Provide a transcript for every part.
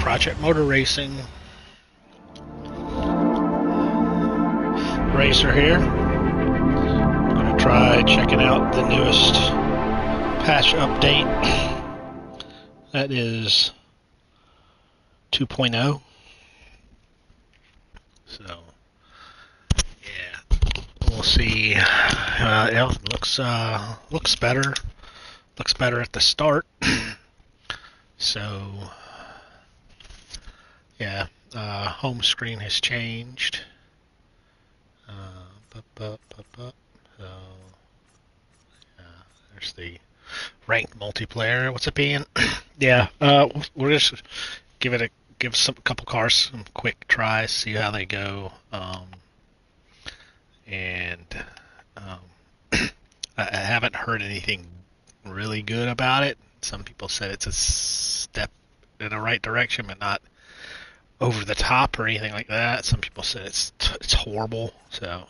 Project Motor Racing. Racer here. I'm going to try checking out the newest patch update. That is 2.0. So, yeah, we'll see. Yeah, looks better. Looks better at the start. So, yeah, home screen has changed. So, there's the ranked multiplayer. What's it being? Yeah, we'll just give some couple cars some quick tries, see how they go. And I haven't heard anything really good about it. Some people said it's a step in the right direction, but not over the top or anything like that. Some people said it's horrible. So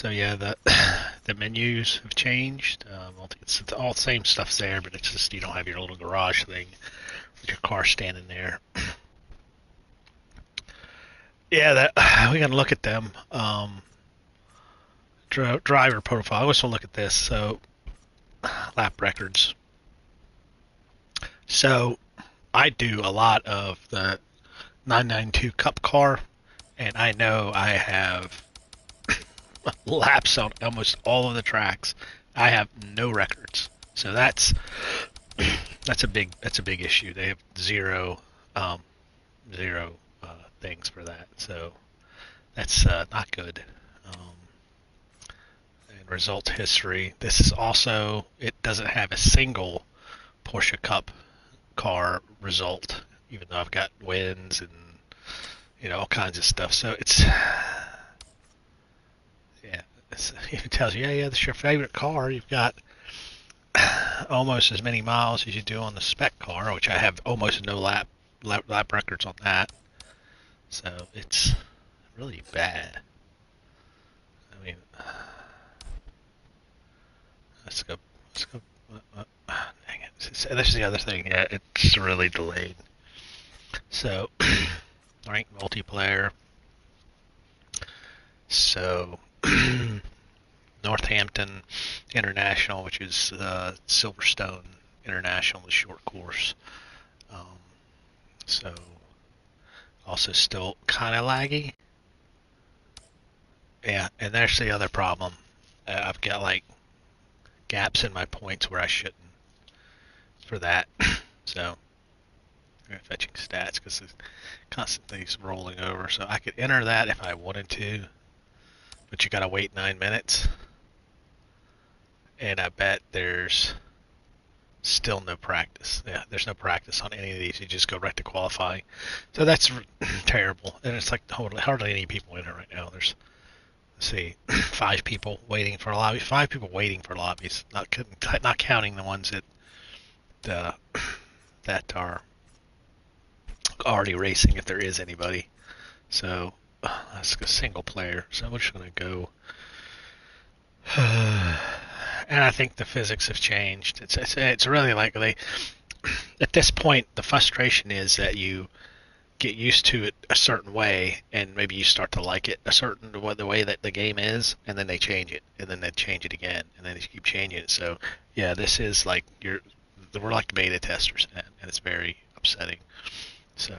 yeah, the menus have changed. It's all the same stuff's there, but it's just you don't have your little garage thing with your car standing there. Yeah, that we gotta look at them. Driver profile. I always want to look at this. So lap records. So I do a lot of the 992 Cup car, and I know I have laps on almost all of the tracks. I have no records, so that's a big issue. They have zero things for that, so that's not good. And result history. This is also it doesn't have a single Porsche Cup car result, even though I've got wins and all kinds of stuff. So it's yeah, it tells you that's your favorite car. You've got almost as many miles as you do on the spec car, which I have almost no lap records on that. So it's really bad. I mean, let's go. Dang it! This is the other thing. Yeah, it's really delayed. So, ranked multiplayer. So, Northampton International, which is Silverstone International, the short course. So, also still kind of laggy. Yeah, and there's the other problem. I've got like gaps in my points where I shouldn't for that. So, fetching stats because it's constantly rolling over. So I could enter that if I wanted to, but you gotta wait 9 minutes. And I bet there's still no practice. Yeah, there's no practice on any of these. You just go right to qualifying. So that's terrible. And it's like hardly any people in it right now. There's, let's see, 5 people waiting for a lobby. 5 people waiting for lobbies. Not counting the ones that are already racing, if there is anybody. So that's a single player. So we're just gonna go. And I think the physics have changed. It's really like at this point, the frustration is that you get used to it a certain way, and maybe you start to like it the way that the game is, and then they change it, and then they change it again, and then they keep changing it. So yeah, this is like we're like beta testers, and it's very upsetting. So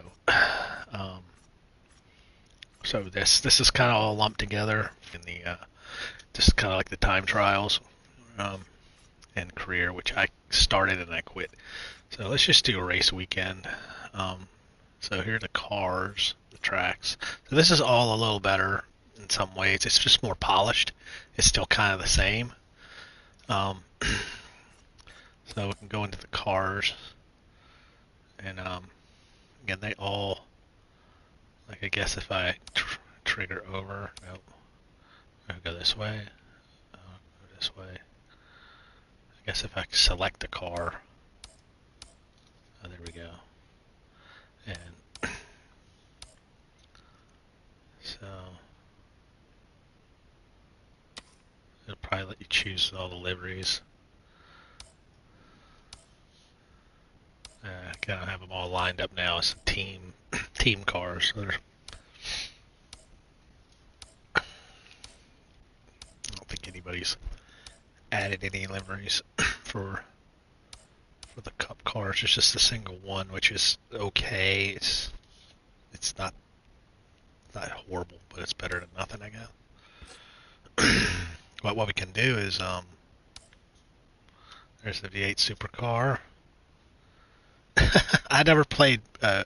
so this is kind of all lumped together in the just kind of like the time trials. And career, which I started and I quit. So let's just do a race weekend. So here are the cars, the tracks. So this is all a little better in some ways. It's just more polished. It's still kind of the same. So we can go into the cars, and again, they all, like I guess if I trigger over, nope, I'll go this way, go this way. I guess if I select the car, oh, there we go. And so it'll probably let you choose all the liveries. I kind of have them all lined up now as team cars. So I don't think anybody's added any liveries for the Cup cars. It's just a single one, which is okay. It's not horrible, but it's better than nothing, I guess. But what we can do is there's the V8 supercar. I never played uh,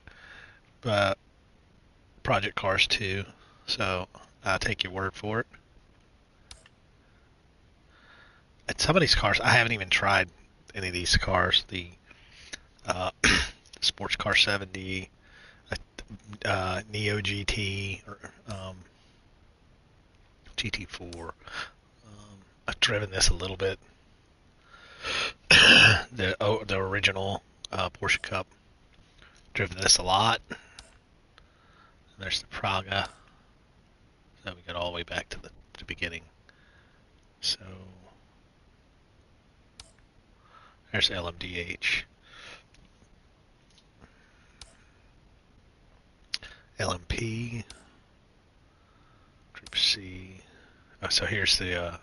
Project Cars 2, so I'll take your word for it. And some of these cars, I haven't even tried any of these cars. The uh, Sports Car 70, Neo GT, or GT4. I've driven this a little bit. The original Porsche Cup. Driven this a lot. And there's the Praga. So we got all the way back to the beginning. So there's LMDH. LMP. Group C. Oh, so here's the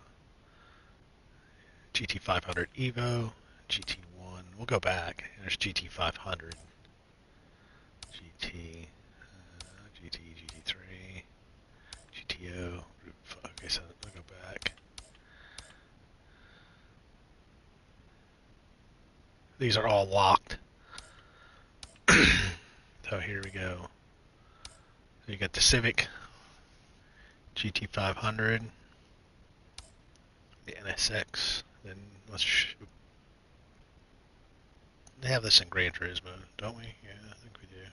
GT500 Evo. GT1. We'll go back. There's GT500. GT. GT. GT3. GTO. Okay, so we'll go back. These are all locked. So here we go. So you got the Civic, GT500, the NSX. Then they have this in Gran Turismo, don't we? Yeah, I think we do.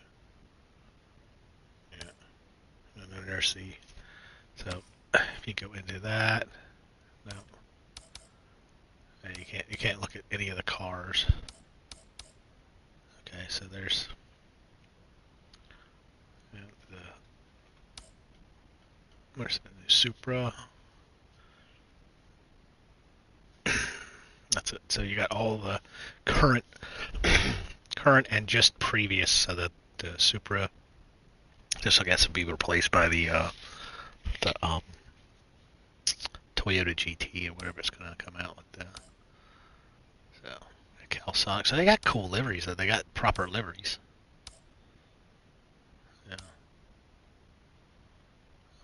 Yeah. And then there's the. So if you go into that, no. And you can't look at any of the cars. Okay, so there's where's the Supra. That's it. So you got all the current and just previous. So the Supra, this I guess would be replaced by the Toyota GT or whatever it's going to come out with. So Calsonic. So they got cool liveries. Though. They got proper liveries. Yeah.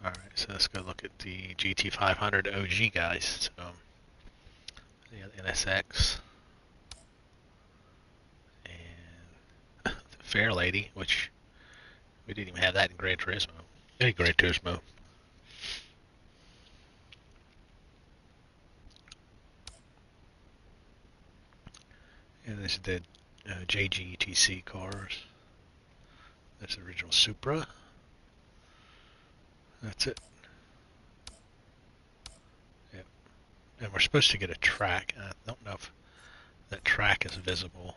All right. So let's go look at the GT500 OG guys. So the NSX and the Fair Lady, which we didn't even have that in Gran Turismo. Any Gran Turismo. And this is the JGTC cars. That's the original Supra. That's it. Yep. And we're supposed to get a track. I don't know if that track is visible.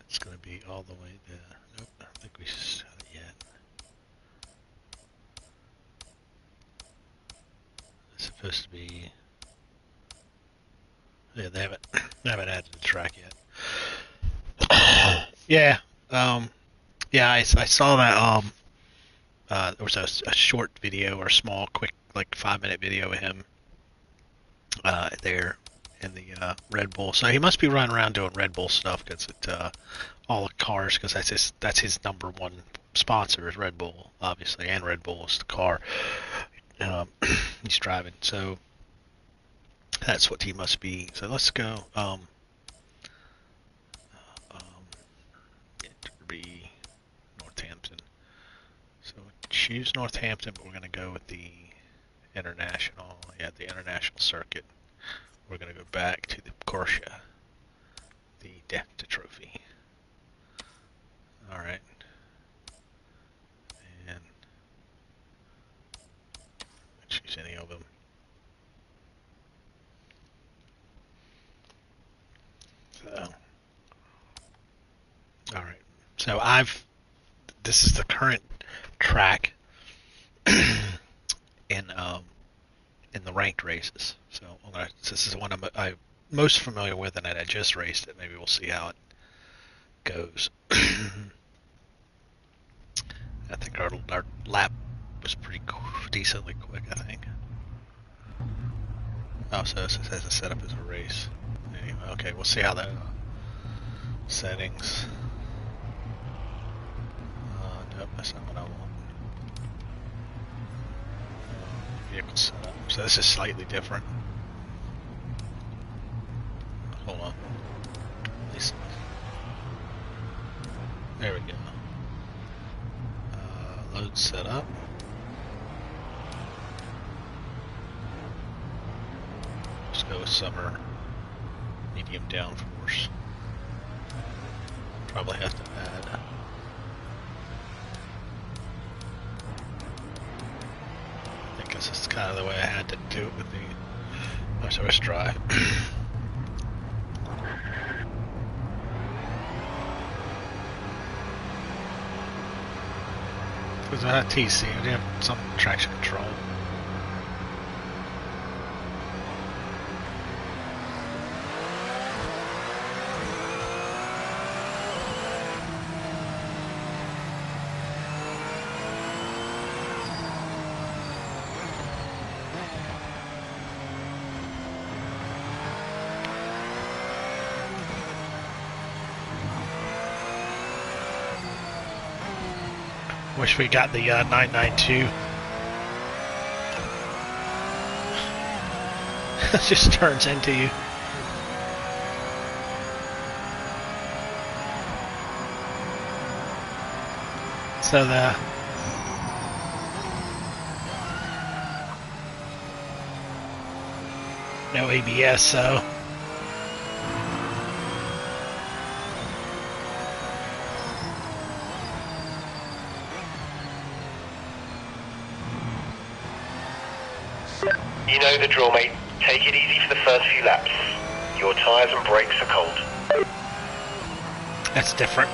It's going to be all the way there. Nope, I don't think we saw it yet. It's supposed to be. Yeah, they haven't added the track yet. Yeah, yeah, I saw that. There was a short video or a small, quick, like 5-minute video of him there in the Red Bull. So he must be running around doing Red Bull stuff because all the cars, because that's his number one sponsor is Red Bull, obviously, and Red Bull is the car he's driving. So that's what he must be. So let's go. Derby, Northampton. So choose Northampton, but we're going to go with the international. Yeah, the international circuit. We're going to go back to the Porsche, the DEFTA trophy. All right. And choose any of them. So, all right. So this is the current track in the ranked races. So this is one I'm most familiar with, and I just raced it. Maybe we'll see how goes. I think our lap was pretty decently quick, I think. Oh, so it has it set up as a race. Anyway, okay, we'll see how that settings. Nope, that's not what I want. Vehicle setup. So this is slightly different. Hold on. There we go. Load setup. Let's go with summer medium downforce. Probably have to add. I think this is kind of the way I had to do it with the OS drive. Because I had TC, I didn't have some traction control. Wish we got the 992. It just turns into you. So no ABS, so you know the drill, mate. Take it easy for the first few laps. Your tyres and brakes are cold. that's different.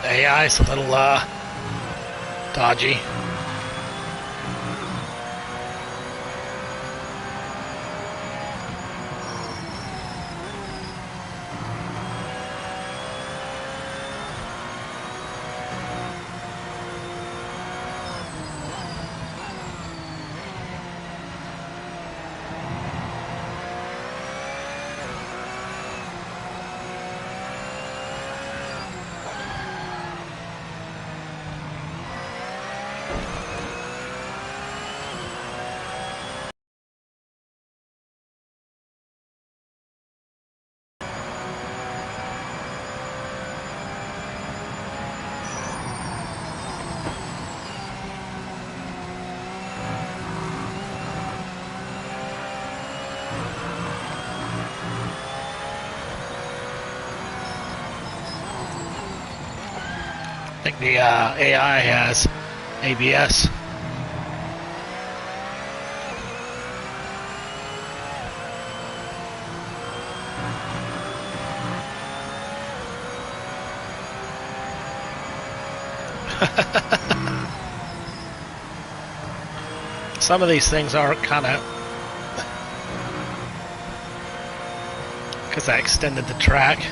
The AI is a little dodgy. I think the AI has ABS. Some of these things are kind of, because I extended the track.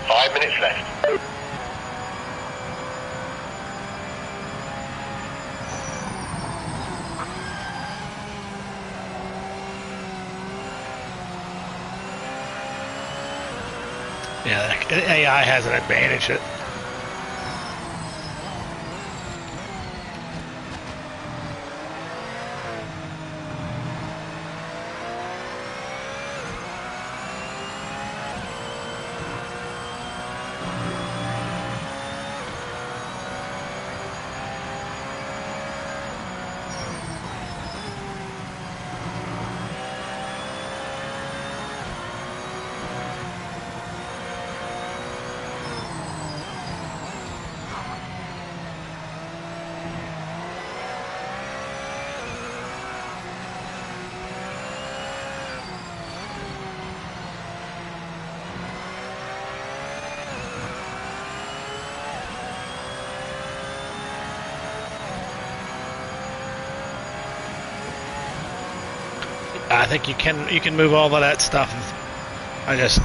5 minutes left. Yeah, AI has an advantage. I think you can move all of that stuff. I just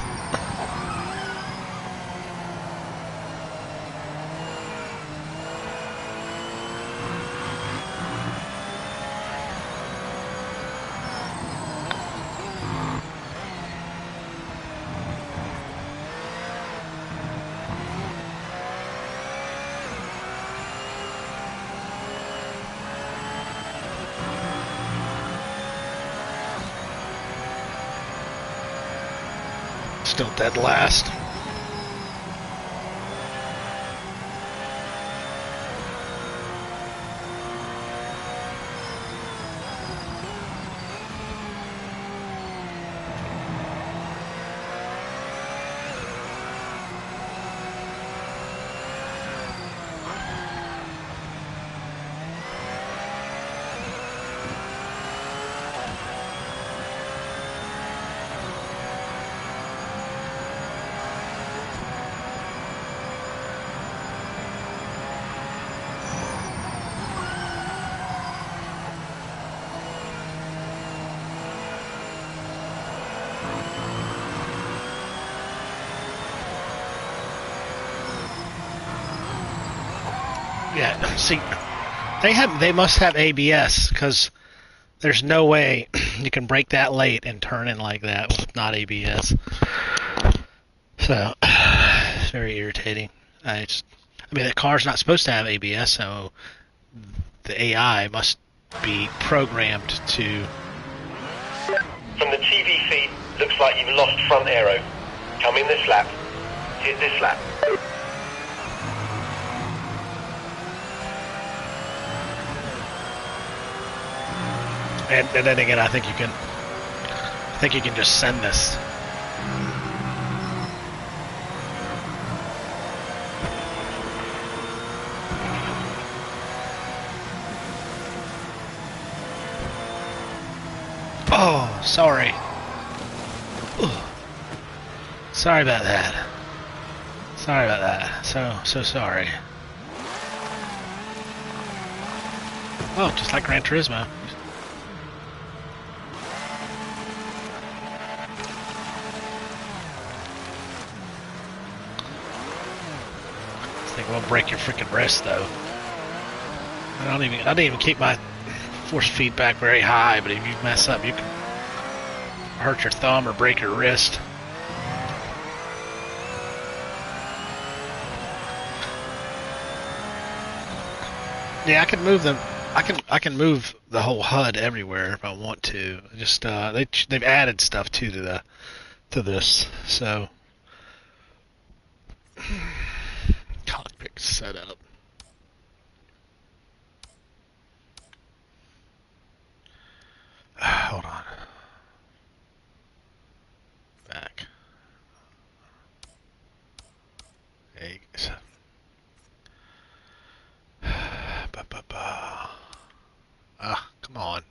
still dead last. Yeah, see, they must have ABS because there's no way you can break that late and turn in like that with not ABS. So it's very irritating. I mean, the car's not supposed to have ABS, so the AI must be programmed to. From the TV feed, looks like you've lost front aero. Come in this lap. Hit this lap. And then again, I think you can just send this. Oh, sorry. Ugh. Sorry about that. Sorry about that. So sorry. Oh, just like Gran Turismo. This thing won't break your freaking wrist though. I didn't even keep my force feedback very high, but if you mess up, you can hurt your thumb or break your wrist. Yeah, I can move them. I can move the whole HUD everywhere if I want to. Just they've added stuff to this. So cockpit setup. Hold on. Back. Eggs. Ah, come on.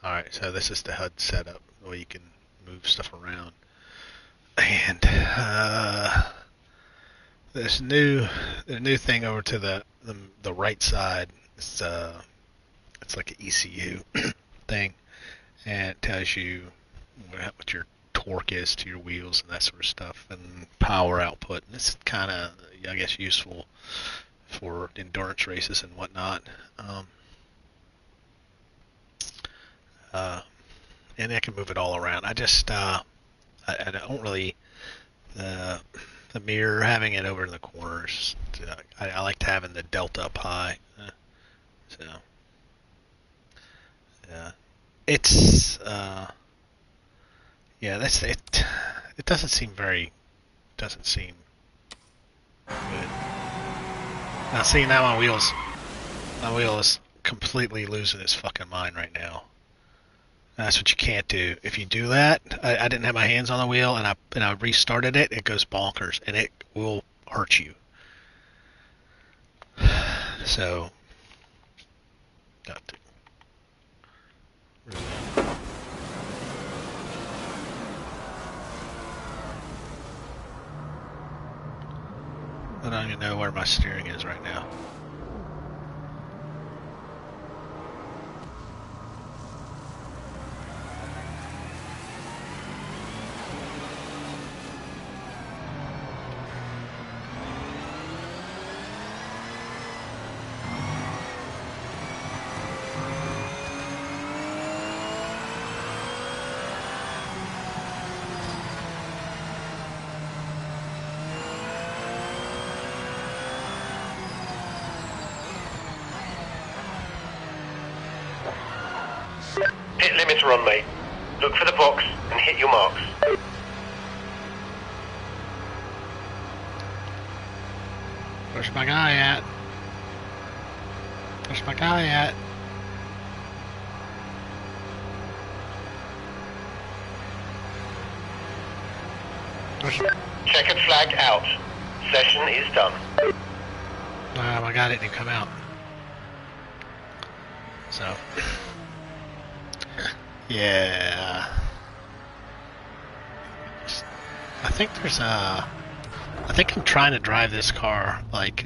Alright, so this is the HUD setup, where you can move stuff around. And this the new thing over to the right side. It's like an ECU thing, and it tells you what your torque is to your wheels and that sort of stuff, and power output. And this is kind of, I guess, useful for endurance races and whatnot. Uh, and I can move it all around. I just, I don't really, the mirror, having it over in the corners, I liked having the delta up high. So, yeah. It's, yeah, that's it. It doesn't seem good. Now, see, now my wheel is completely losing its fucking mind right now. That's what you can't do. If you do that, I didn't have my hands on the wheel, and I restarted it. It goes bonkers, and it will hurt you. So, I don't even know where my steering is right now. Pit limits are on, mate. Look for the box and hit your marks. Where's my guy at? Where's my guy at? Checkered flag out. Session is done. My guy didn't even come out. So, yeah. I think there's a... I think I'm trying to drive this car like,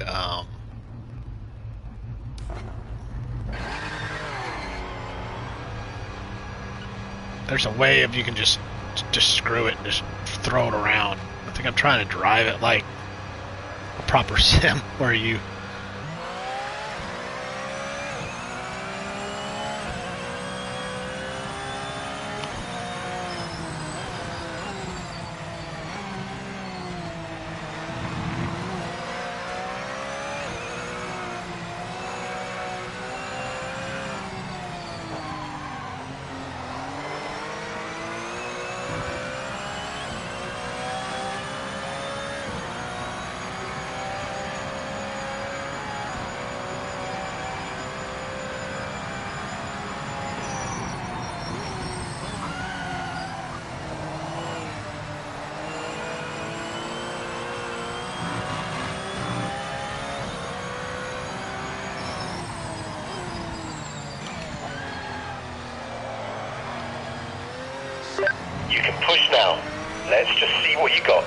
there's a way of you can just screw it and just throw it around. I think I'm trying to drive it like a proper sim where you... You can push now. Let's just see what you got.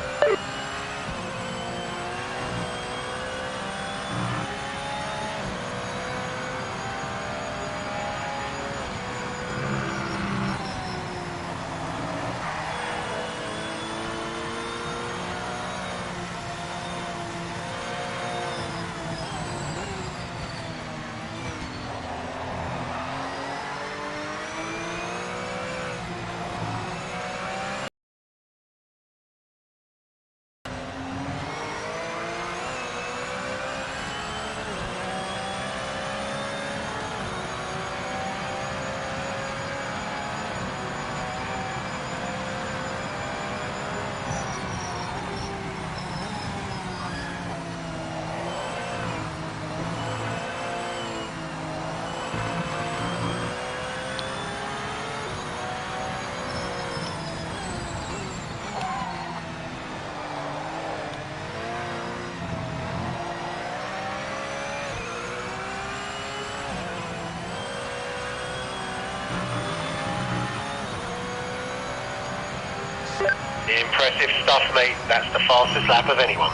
Impressive stuff, mate. That's the fastest lap of anyone.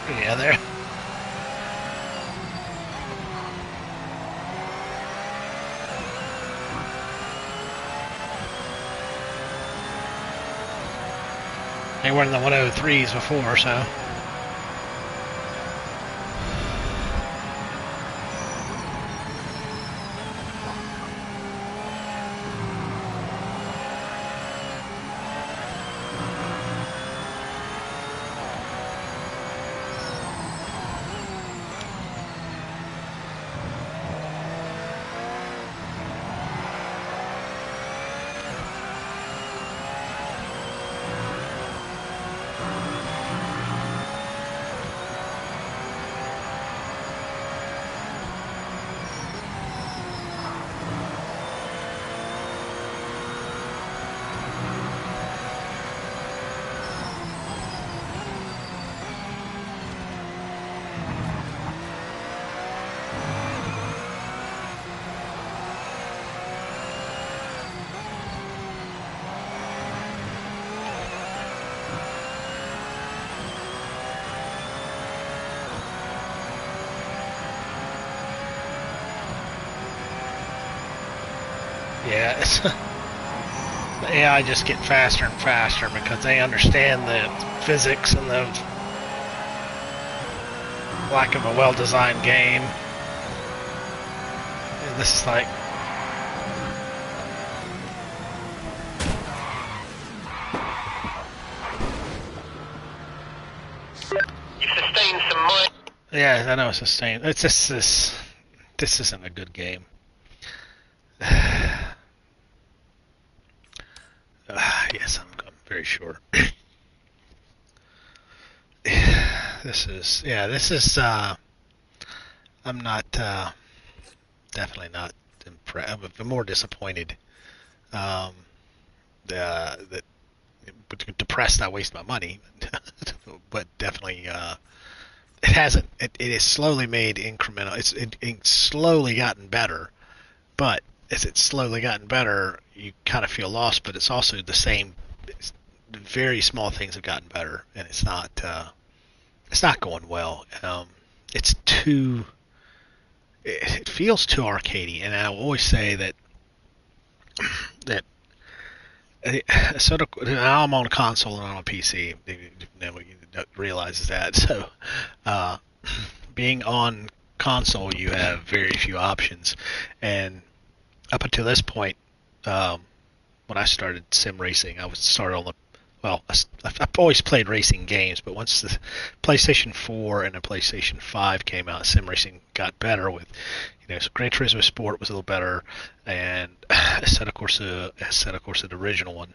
Yeah, there. They were in the 103s before, so. Yeah, it's, the AI just get faster and faster because they understand the physics and the lack of a well-designed game. And this is like, You've sustained some minor... yeah, I know it's sustained. It's just this. This isn't a good game. Yes, I'm very sure. This is, yeah, this is, I'm not, definitely not impressed. I'm more disappointed, um, that, depressed I waste my money, but definitely, it hasn't, it has slowly made incremental, it's slowly gotten better, but as it's slowly gotten better, you kind of feel lost, but it's also the same, very small things have gotten better, and it's not going well. It's too. It feels too arcadey, and I always say that that sort of. Now I'm on a console and on a PC. Nobody realizes that. So, uh, being on console, you have very few options, and up until this point, um, when I started sim racing, I was started on the well, I've always played racing games, but once the PlayStation 4 and the PlayStation 5 came out, sim racing got better with, so Gran Turismo Sport was a little better, and of course, the original one,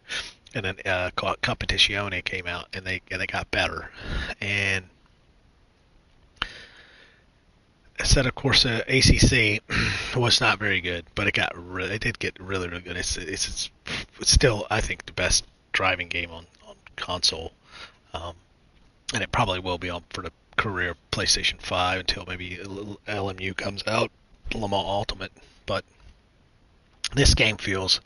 and then Competizione came out, and they got better, and of course, ACC was not very good, but it did get really, really good. It's still, I think, the best driving game on console, um, and it probably will be on for the career PlayStation 5 until maybe LMU comes out, Le Mans Ultimate. But this game feels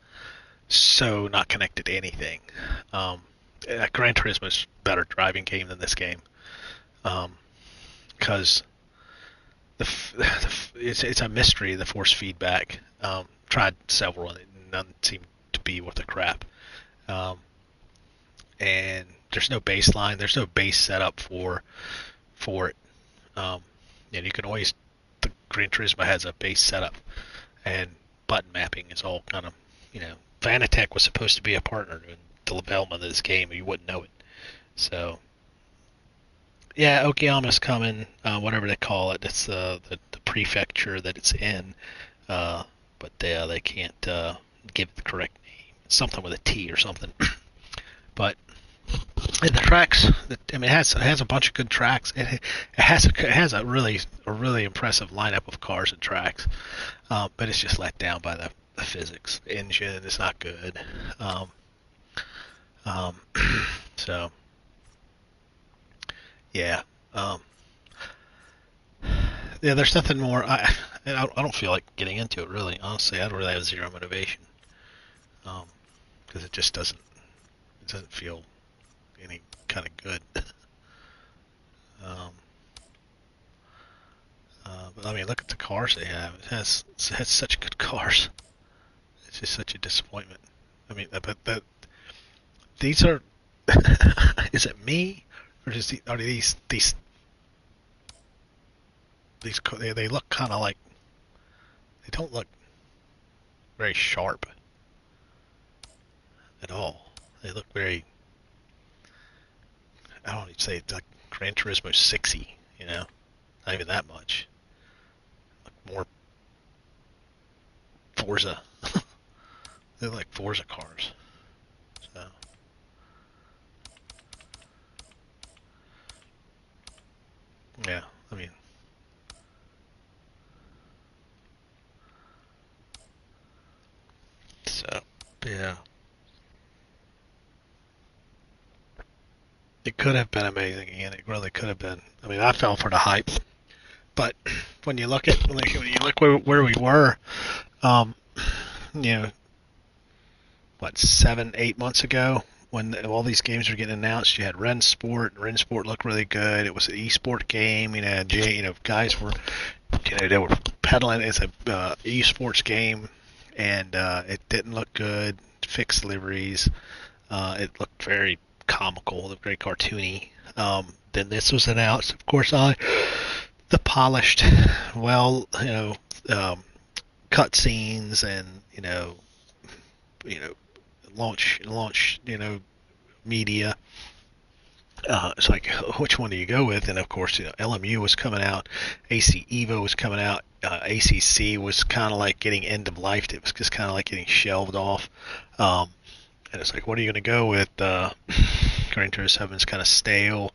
so not connected to anything. Gran Turismo is a better driving game than this game, because it's a mystery, the force feedback. Tried several, and none seemed to be worth a crap. Um, and there's no baseline, there's no base setup for it. And you can always, the Gran Turismo has a base setup, and button mapping is all kind of, Vanatech was supposed to be a partner in the development of this game, or you wouldn't know it. So, yeah, Okayama's coming, whatever they call it. It's the prefecture that it's in, but they can't give it the correct name. It's something with a T or something. But and the tracks, it has a bunch of good tracks. It has a really impressive lineup of cars and tracks, but it's just let down by the physics. The engine is not good. Um, um, so yeah, um, yeah. There's nothing more. I don't feel like getting into it really. Honestly, I don't really have zero motivation, because it just doesn't feel any kind of good. Um, But I mean, look at the cars they have. It has such good cars. It's just such a disappointment. I mean, but these are. Is it me, or are these they look kind of like they don't look very sharp at all. They look very. I don't even say it's like Gran Turismo 6y, you know, not even that much. Like more Forza. They're like Forza cars. So yeah, I mean, so yeah, it could have been amazing, Ian. It really could have been. I mean, I fell for the hype, but when you look at when you look where we were, um, you know, what 7, 8 months ago when all these games were getting announced, you had Ren Sport. Ren Sport looked really good. It was an esport game. Guys were, they were peddling it as a esports game, and it didn't look good. Fixed liveries. It looked very comical. It looked very cartoony. Then this was announced. Of course, the polished, well, cut scenes and you know, launch, media. It's like, which one do you go with? And of course, LMU was coming out, AC Evo was coming out, ACC was kind of like getting end of life. It was just kind of like getting shelved off. And it's like, what are you going to go with? Gran Turismo 7's kind of stale.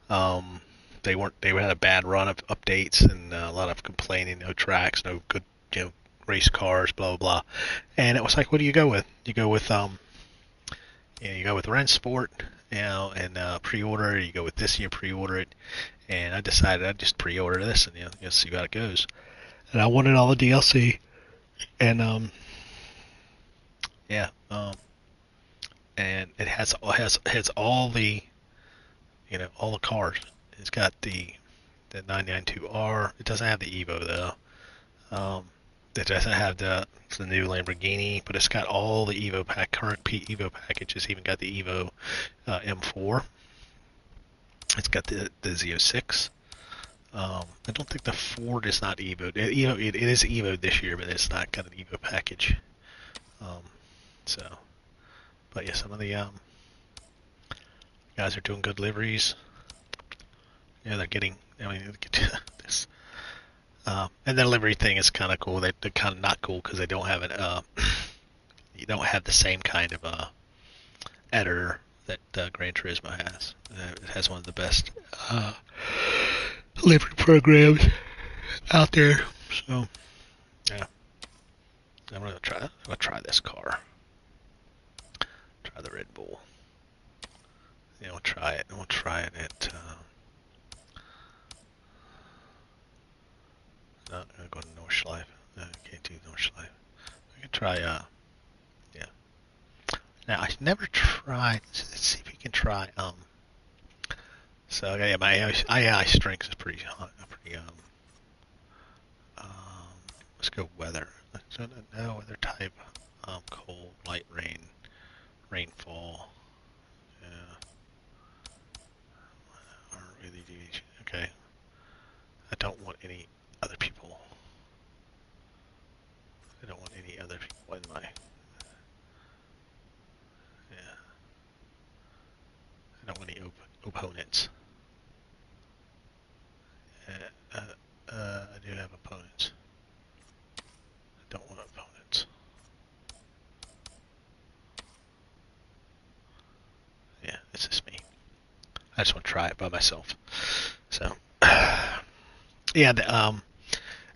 Um, they had a bad run of updates and a lot of complaining, no tracks, no good, race cars, blah blah blah. And it was like, what do you go with? You go with Rent Sport, and pre-order it. You go with this, and you pre-order it. And I decided I'd just pre-order this and see how it goes. And I wanted all the DLC, and yeah, and it has all the all the cars. It's got the 992R. It doesn't have the Evo though. It doesn't have the new Lamborghini, but it's got all the current Evo packages. Even got the Evo M4. It's got the Z06. I don't think the Ford is not Evo. It is Evo this year, but it's not got an Evo package. Um, so, but yeah, some of the guys are doing good liveries. Yeah, they're getting. I mean, this. And the livery thing is kind of cool. They're kind of not cool because they don't have you don't have the same kind of editor that Gran Turismo has. It has one of the best livery programs out there. So yeah, I'm gonna try this car. Try the Red Bull. Yeah, we'll try it. We'll try it at. No, I'm gonna go to Nordschleife. I can't do Nordschleife. I can try. Yeah. Now I never tried. Let's see if we can try. So yeah, my AI strength is pretty. Let's go weather. So no weather type. Cold, light rain, rainfall. Yeah. Or really deviation. Okay. I don't want any other people. I don't want any other people in my. Yeah. I don't want any opponents. I do have opponents. I don't want opponents. Yeah, it's just me. I just want to try it by myself. So, yeah, the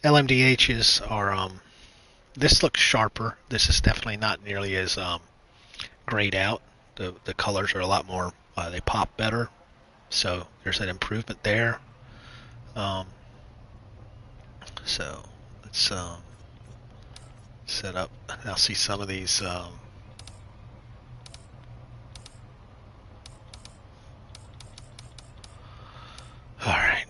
LMDHs are. This looks sharper. This is definitely not nearly as grayed out. The colors are a lot more. They pop better. So there's an improvement there. Um, so let's set up. I'll see some of these. All right.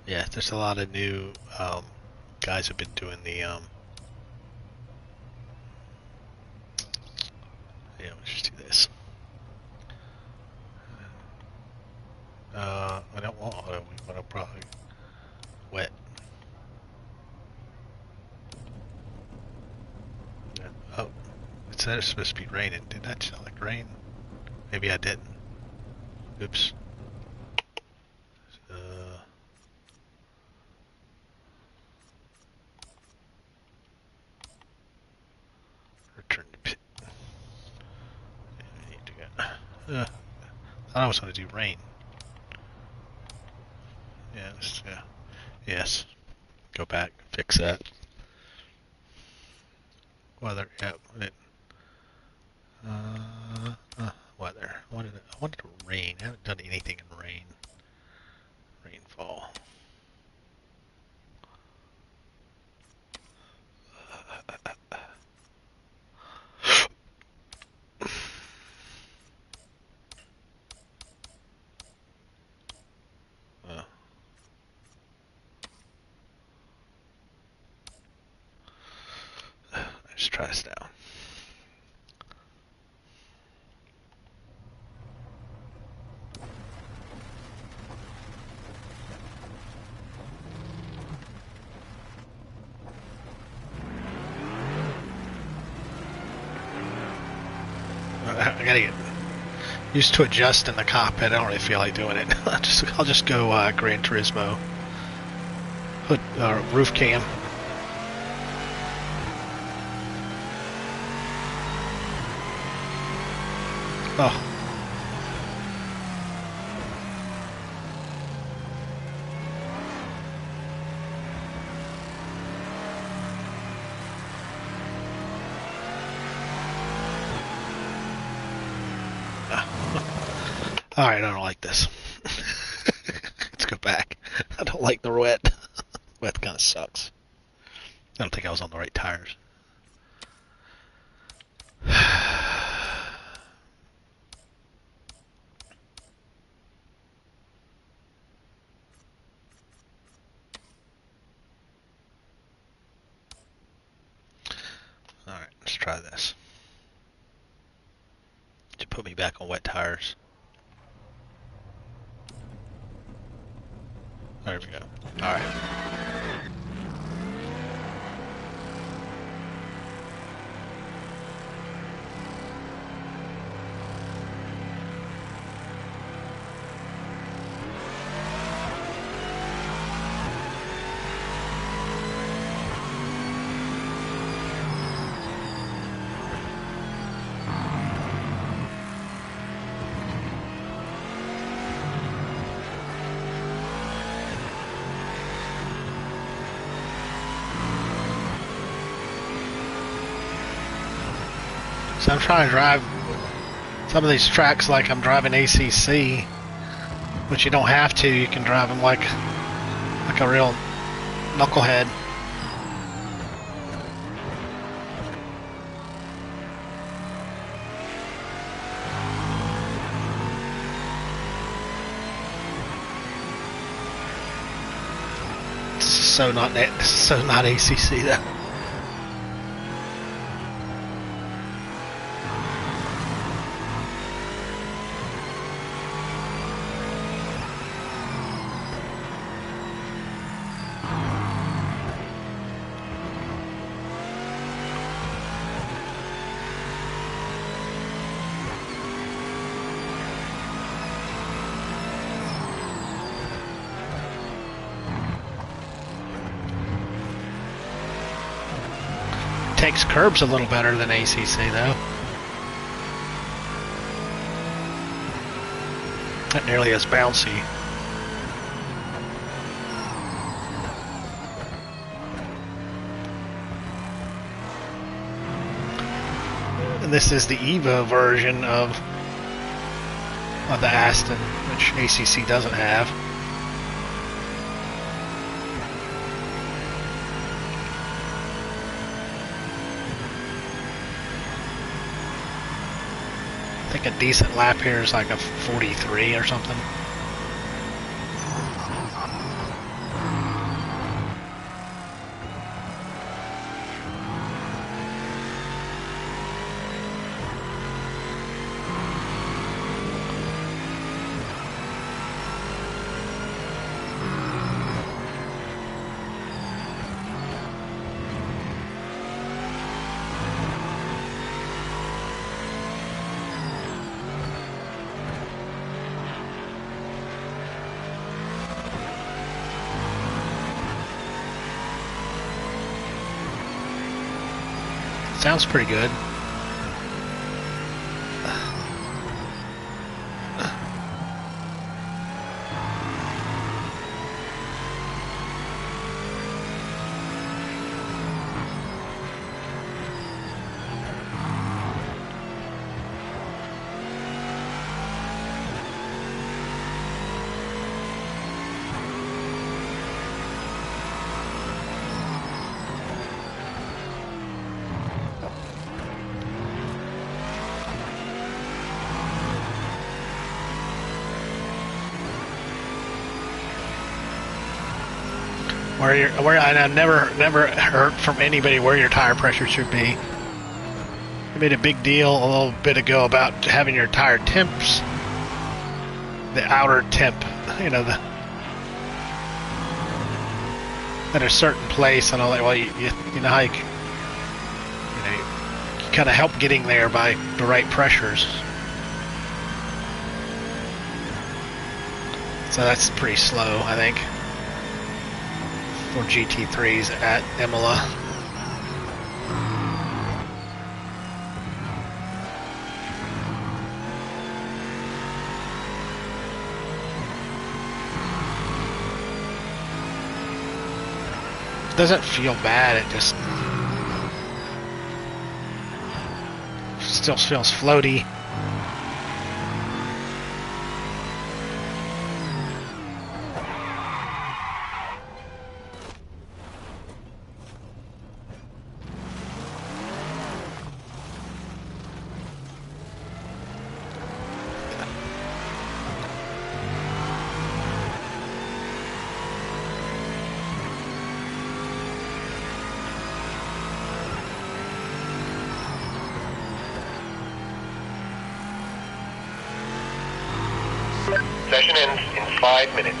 Yeah, there's a lot of new guys have been doing the yeah, let's just do this. I don't want auto, we want to probably wet. Yeah. Oh, it said it's supposed to be raining. Did that select rain? Maybe I didn't. Oops. Return to pit. I need to go. I thought I was going to do rain. Yes, yeah. Yes. Go back, fix that. Weather, yeah. Weather. I wanted to rain. I haven't done anything in rain. Rainfall. Let's try this now. I gotta get used to adjusting the cockpit. I don't really feel like doing it. I'll just go Gran Turismo. Hood, roof cam. Oh. Alright, I don't like this. Let's go back. I don't like the wet. Wet kind of sucks. I don't think I was on the right tires. Alright, let's try this. To put me back on wet tires. There we go. Alright. So I'm trying to drive some of these tracks like I'm driving ACC, which you don't have to. You can drive them like a real knucklehead. This is so not ACC though. Takes curbs a little better than ACC though. Not nearly as bouncy. And this is the Evo version of the Aston, which ACC doesn't have. I think a decent lap here is like a 43 or something. Sounds pretty good. And I've never heard from anybody where your tire pressure should be. I made a big deal a little bit ago about having your tire temps, the outer temp, you know, at a certain place, and all that. Well, you know how you kind of help getting there by the right pressures. So that's pretty slow, I think, for GT3s at Imola. It doesn't feel bad, it just still feels floaty. Session ends in 5 minutes.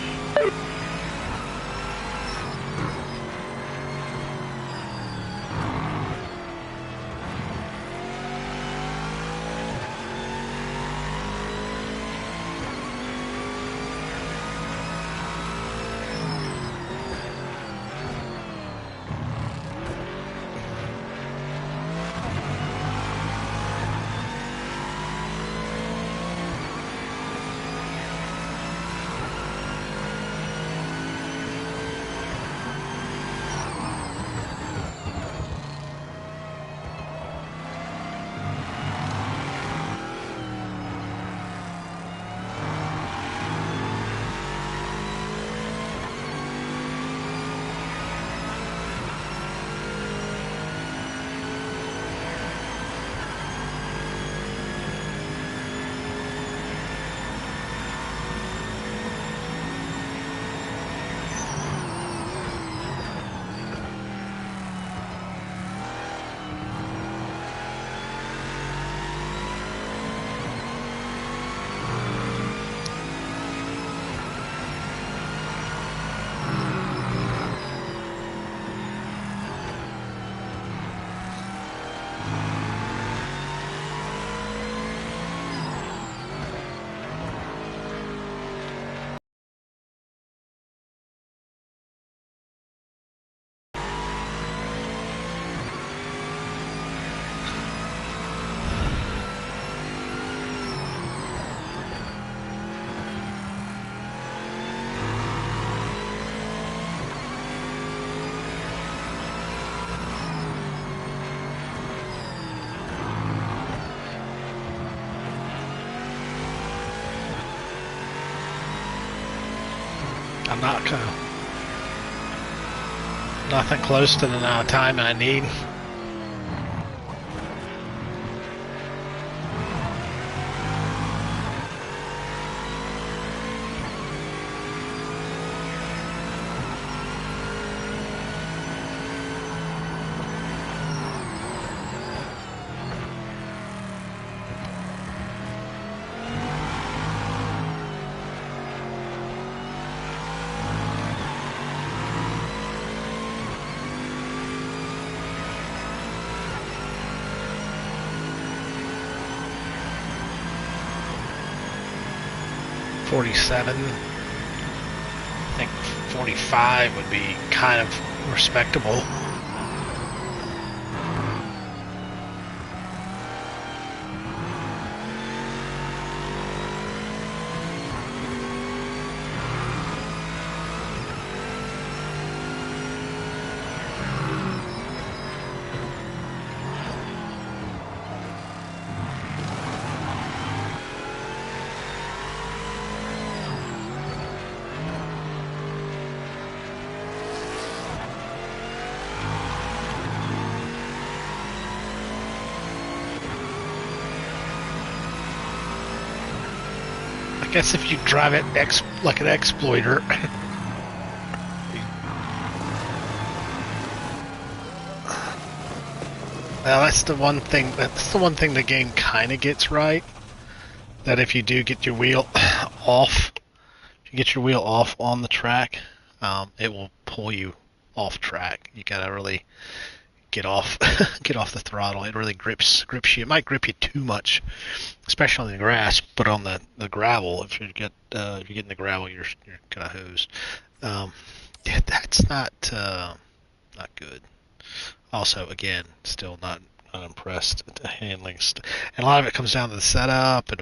I'm not nothing close to the time I need. .47. I think 45 would be kind of respectable. guess if you drive it like an exploiter. Now that's the one thing. That's the one thing the game kind of gets right. That if you do get your wheel off, if you get your wheel off on the track, it will pull you off track. You gotta really get off get off the throttle. It really grips you. It might grip you too much, especially on the grass, but on the gravel, if you get in the gravel, you're kind of hosed. Yeah, that's not good. Also, again, still not impressed at the handling, and a lot of it comes down to the setup and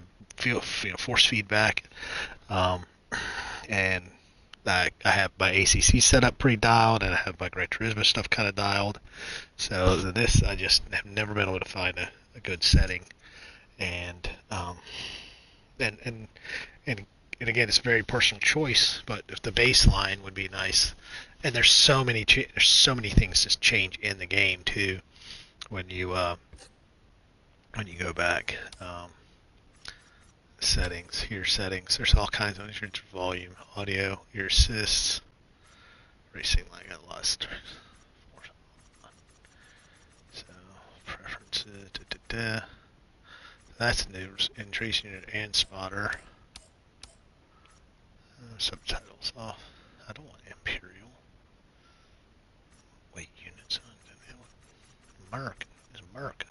force feedback. Um, and I have my ACC set up pretty dialed, and I have my Gran Turismo stuff kind of dialed. So this, I just have never been able to find a good setting, and and and and and again, it's very personal choice. But if the baseline would be nice, and there's so many things that change in the game too when you go back. Settings, here settings, there's all kinds of volume, audio, ear assists, racing lag, got a lot of stress. So preferences, that's new, entries unit and spotter. Subtitles off. I don't want Imperial. Weight units on. American is America.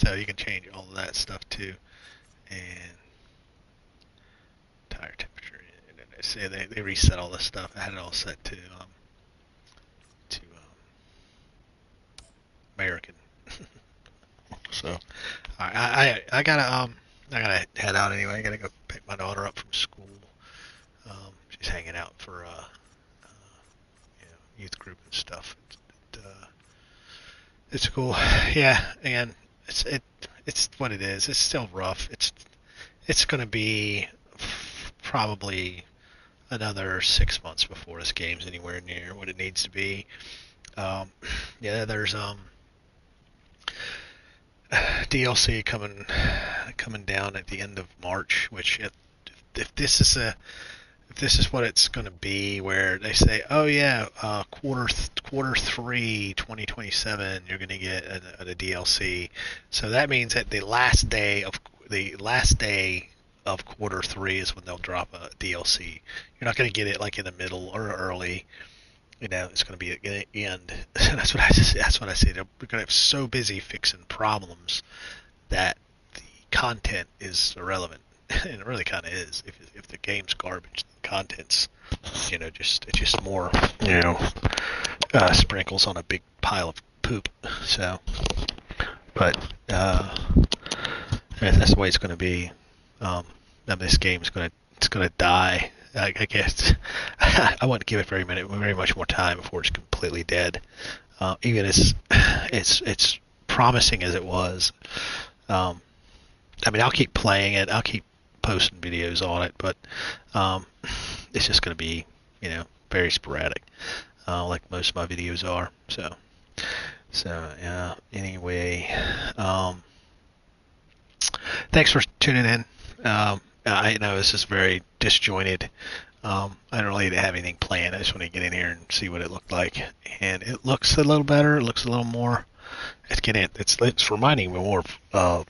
So you can change all of that stuff too, and tire temperature. And I say they reset all this stuff. I had it all set to American. So I gotta head out anyway. I gotta go pick my daughter up from school. She's hanging out for youth group and stuff. It's cool. Yeah, and it's what it is. It's still rough. It's gonna be probably another 6 months before this game's anywhere near what it needs to be. Yeah, there's DLC coming down at the end of March, which if this is what it's going to be, where they say, oh yeah, quarter 3, 2027, you're going to get a DLC. So that means that the last day of quarter 3 is when they'll drop a DLC. You're not going to get it like in the middle or early. It's going to be at the end. That's what I say. They're going to be so busy fixing problems that the content is irrelevant, and it really kind of is. If the game's garbage, the content's it's just more sprinkles on a big pile of poop. So, but that's the way it's going to be. This game's going to die. I guess I wouldn't give it very much more time before it's completely dead. Even as it's promising as it was. I'll keep playing it. I'll keep posting videos on it, but it's just going to be, very sporadic, like most of my videos are. So yeah. Anyway, thanks for tuning in. I know this is very disjointed. I don't really have anything planned. I just want to get in here and see what it looked like, and it looks a little better. It looks a little more. It's reminding me more of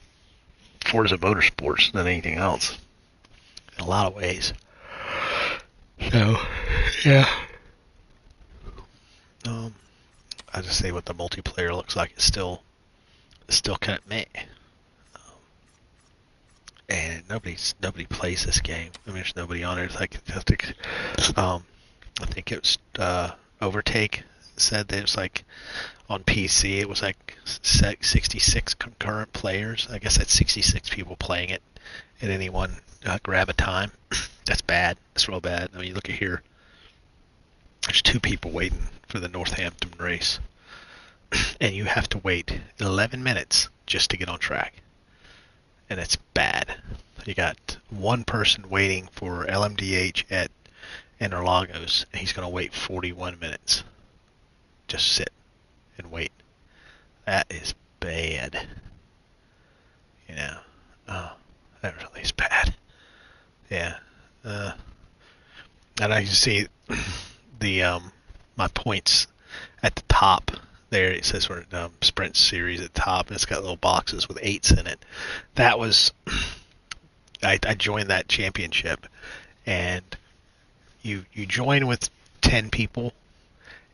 Forza Motorsports than anything else in a lot of ways. So yeah. I just say what the multiplayer looks like. It's still kind of meh. And nobody plays this game. There's nobody on it. I think it was Overtake said that it was like on PC it was like 66 concurrent players. I guess that's 66 people playing it at any one grab of time. That's bad. That's real bad. You look at here. There's 2 people waiting for the Northampton race, and you have to wait 11 minutes just to get on track. And it's bad. You got 1 person waiting for LMDH at Interlagos, and he's going to wait 41 minutes. Just sit and wait. That is bad. Oh, that really is bad. Yeah. Uh, and I can see the my points at the top there. It says we're sprint series at the top, and it's got little boxes with eights in it. That was I joined that championship, and you join with 10 people,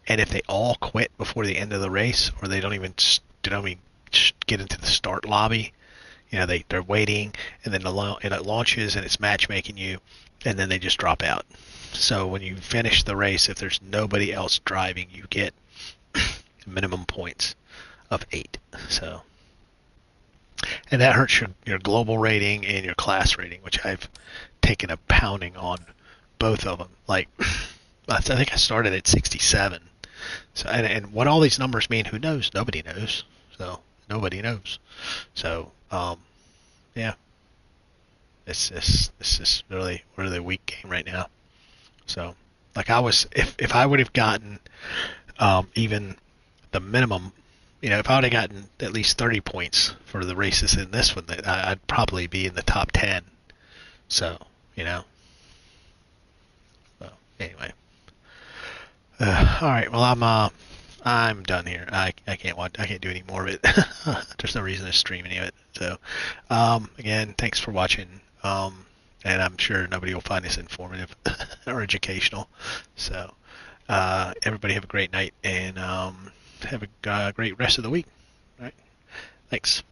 and if they all quit before the end of the race, or they don't even get into the start lobby, they're waiting, and then it launches and it's matchmaking you, and then they just drop out. So when you finish the race, if there's nobody else driving, you get minimum points of 8. So, and that hurts your global rating and your class rating, which I've taken a pounding on both of them. Like, I think I started at 67. So, and what all these numbers mean, who knows? Nobody knows. So nobody knows. So, yeah, it's really really a weak game right now. So, like if I would have gotten even the minimum, if I would have gotten at least 30 points for the races in this one, I'd probably be in the top 10. So, you know. So, anyway. All right. Well, I'm done here. I can't watch. I can't do any more of it. There's no reason to stream any of it. So, again, thanks for watching. And I'm sure nobody will find this informative or educational. So, everybody have a great night and have a great rest of the week. All right. Thanks.